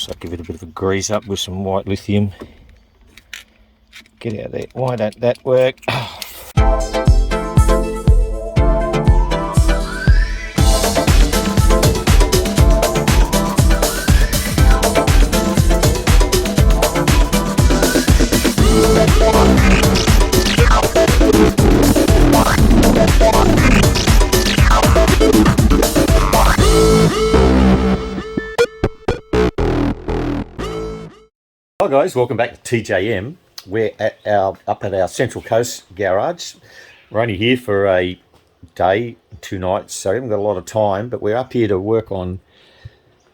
So give it a bit of a grease up with some white lithium. Get out of there. Why don't that work? Hi guys, welcome back to TJM. We're up at our Central Coast garage. We're only here for a day, 2 nights, so we haven't got a lot of time, but we're up here to work on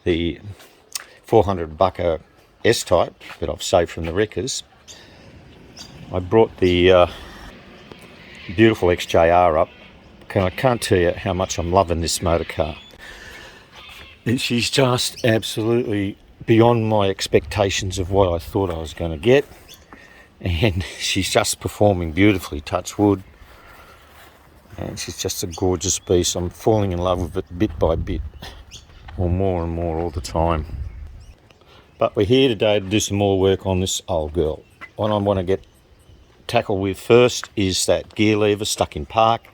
the 400 bucker S-type that I've saved from the wreckers. I brought the beautiful XJR up. I can't tell you how much I'm loving this motor car. She's just absolutely beyond my expectations of what I thought I was going to get, and she's just performing beautifully, touch wood, and she's just a gorgeous beast. I'm falling in love with it bit by bit, or more and more all the time. But we're here today to do some more work on this old girl. What I want to tackle with first is that gear lever stuck in park,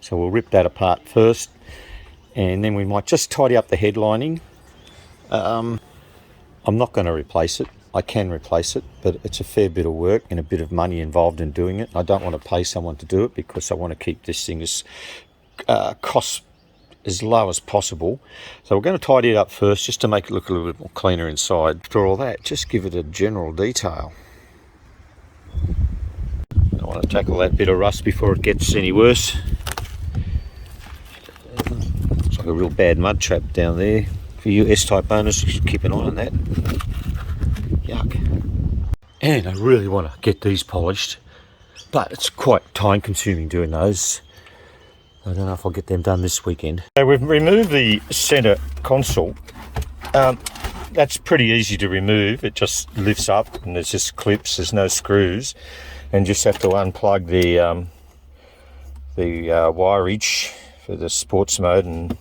so we'll rip that apart first, and then we might just tidy up the headlining. I'm not going to replace it. I can replace it, but it's a fair bit of work and a bit of money involved in doing it. I don't want to pay someone to do it because I want to keep this thing as cost as low as possible. So we're going to tidy it up first just to make it look a little bit more cleaner inside. After all that, just give it a general detail. I want to tackle that bit of rust before it gets any worse. Looks like a real bad mud trap down there. For you S-type owners, you should keep an eye on that. Yuck. And I really want to get these polished, but it's quite time consuming doing those. I don't know if I'll get them done this weekend. So we've removed the centre console. That's pretty easy to remove. It just lifts up and there's just clips, there's no screws, and just have to unplug the wireage for the sports mode and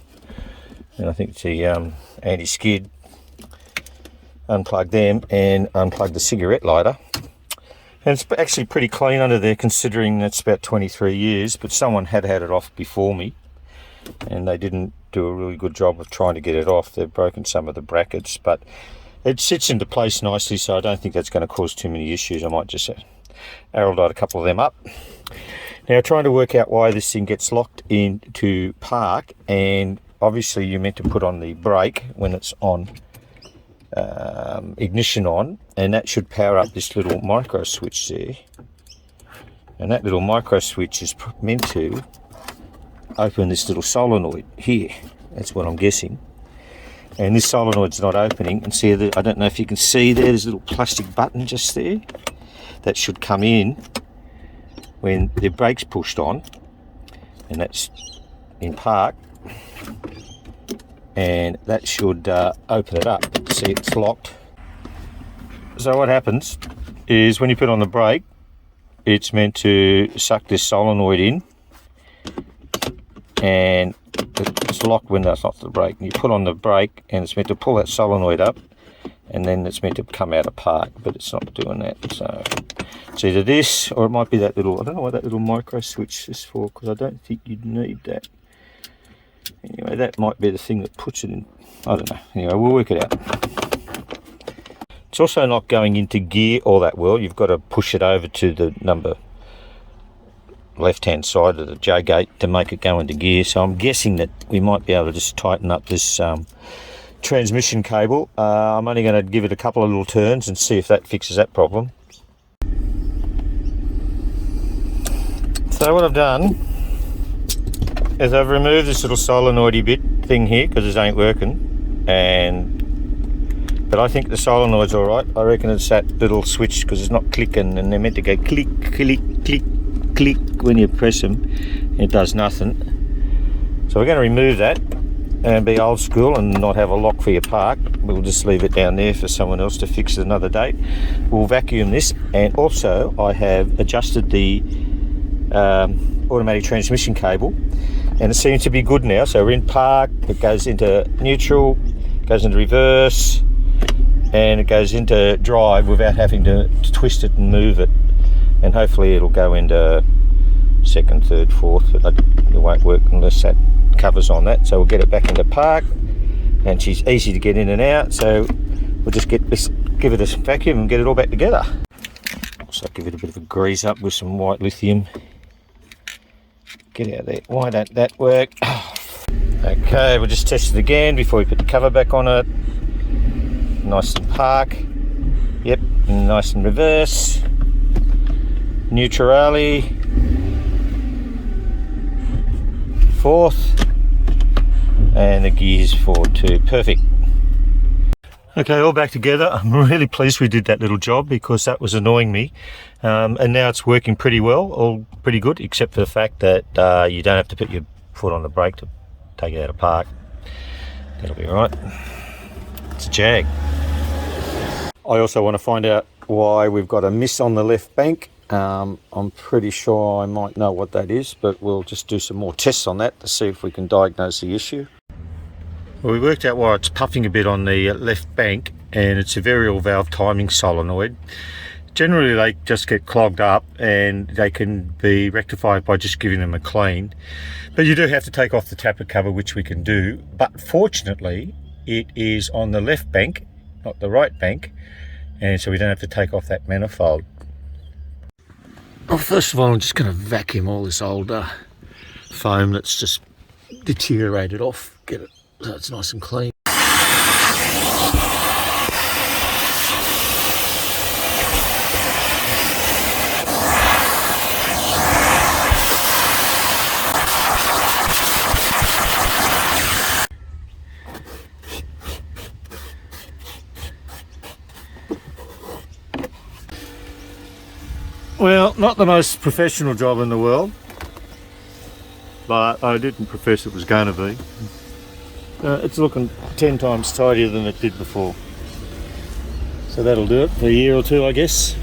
I think the anti-skid. Unplug them and unplug the cigarette lighter. And it's actually pretty clean under there considering it's about 23 years, but someone had it off before me and they didn't do a really good job of trying to get it off. They've broken some of the brackets, but it sits into place nicely, so I don't think that's going to cause too many issues. I might just arrow dot a couple of them up. Now, trying to work out why this thing gets locked into park, and obviously you're meant to put on the brake when it's on, ignition on, and that should power up this little micro switch there. And that little micro switch is meant to open this little solenoid here. That's what I'm guessing. And this solenoid's not opening. And see, I don't know if you can see there's a little plastic button just there. That should come in when the brake's pushed on, and that's in park. And that should open it up. See, it's locked. So what happens is when you put on the brake, it's meant to suck this solenoid in, and it's locked when that's not the brake. And you put on the brake and it's meant to pull that solenoid up, and then it's meant to come out of park, but it's not doing that. So it's either this, or it might be that little, I don't know what that little micro switch is for, because I don't think you'd need that. Anyway, that might be the thing that puts it in. I don't know. Anyway, we'll work it out. It's also not going into gear all that well. You've got to push it over to the number left-hand side of the J-gate to make it go into gear. So I'm guessing that we might be able to just tighten up this transmission cable. I'm only going to give it a couple of little turns and see if that fixes that problem. So what I've done is I've removed this little solenoidy bit thing here because it ain't working, but I think the solenoid's all right. I reckon it's that little switch because it's not clicking, and they're meant to go click, click, click, click when you press them. It does nothing. So we're going to remove that and be old school and not have a lock for your park. We'll just leave it down there for someone else to fix it another date. We'll vacuum this, and also I have adjusted the automatic transmission cable, and it seems to be good now. So we're in park, it goes into neutral, goes into reverse, and it goes into drive without having to twist it and move it, and hopefully it'll go into second, third, fourth, but it won't work unless that covers on that. So we'll get it back into park, and she's easy to get in and out, so we'll just give it a vacuum and get it all back together. Also give it a bit of a grease up with some white lithium. Get out there. Why don't that work? Okay, we'll just test it again before we put the cover back on it. Nice and park. Yep, nice and reverse. Neutrale. Fourth. And the gears forward too. Perfect. Okay, all back together. I'm really pleased we did that little job because that was annoying me. And now it's working pretty well, all pretty good, except for the fact that you don't have to put your foot on the brake to take it out of park. That'll be all right. It's a Jag. I also want to find out why we've got a miss on the left bank. I'm pretty sure I might know what that is, but we'll just do some more tests on that to see if we can diagnose the issue. Well, we worked out why it's puffing a bit on the left bank, and it's a variable valve timing solenoid. Generally they just get clogged up and they can be rectified by just giving them a clean, but you do have to take off the tapper cover, which we can do. But fortunately it is on the left bank, not the right bank, and so we don't have to take off that manifold. Well, first of all, I'm just going to vacuum all this old foam that's just deteriorated off, get it so it's nice and clean. Well, not the most professional job in the world, but I didn't profess it was going to be. It's looking 10 times tidier than it did before. So that'll do it for a year or two, I guess.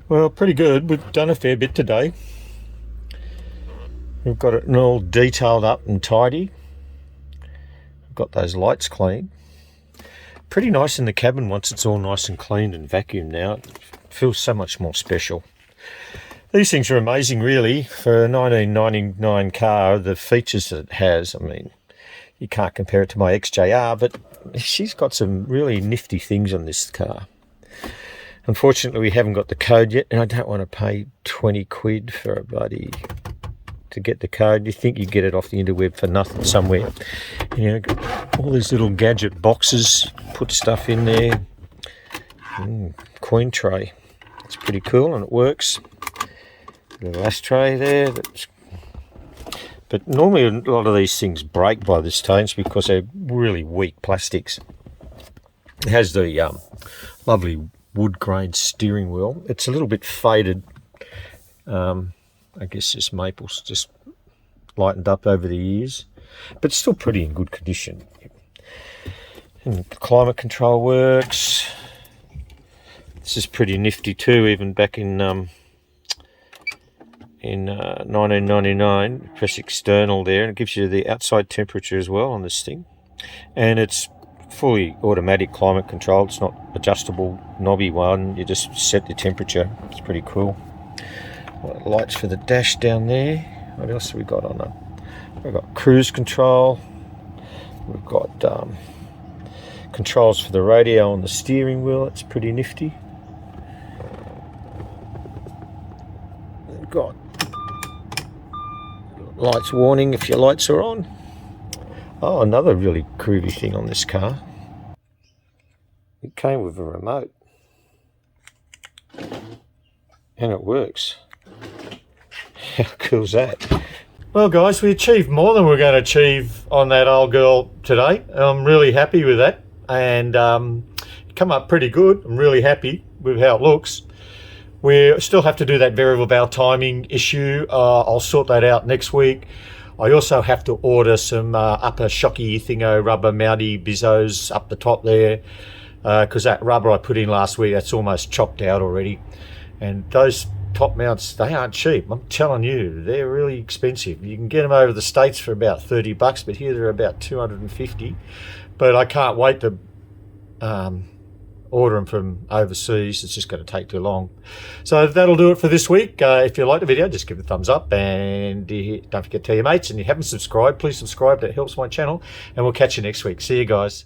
Well, pretty good. We've done a fair bit today. We've got it all detailed up and tidy. We've got those lights clean. Pretty nice in the cabin once it's all nice and cleaned and vacuumed now. It feels so much more special. These things are amazing, really. For a 1999 car, the features that it has, I mean, you can't compare it to my XJR, but she's got some really nifty things on this car. Unfortunately, we haven't got the code yet, and I don't want to pay 20 quid for a bloody... to get the code. You think you get it off the interweb for nothing somewhere. You know, all these little gadget boxes, put stuff in there. Coin tray. It's pretty cool and it works. Little ashtray there. But normally a lot of these things break by this stage because they're really weak plastics. It has the lovely wood grain steering wheel. It's a little bit faded. I guess this maple's just lightened up over the years, but still pretty in good condition. And the climate control works. This is pretty nifty too, even back in 1999. Press external there, and it gives you the outside temperature as well on this thing. And it's fully automatic climate control. It's not adjustable knobby one. You just set the temperature. It's pretty cool. Lights for the dash down there. What else have we got on that? We've got cruise control. We've got controls for the radio on the steering wheel. It's pretty nifty. We've got lights warning if your lights are on. Oh, another really groovy thing on this car. It came with a remote. And it works. How cool is that? Well guys, we achieved more than we're going to achieve on that old girl today. I'm really happy with that, and come up pretty good. I'm really happy with how it looks. We still have to do that variable valve timing issue. I'll sort that out next week. I also have to order some upper shocky thingo rubber mounty bizzos up the top there, because that rubber I put in last week, that's almost chopped out already. And those top mounts, they aren't cheap. I'm telling you, they're really expensive. You can get them over the States for about 30 bucks, but here they're about 250. But I can't wait to order them from overseas. It's just going to take too long. So that'll do it for this week. If you like the video, just give it a thumbs up, and don't forget to tell your mates. And if you haven't subscribed, please subscribe. That helps my channel, and we'll catch you next week. See you guys.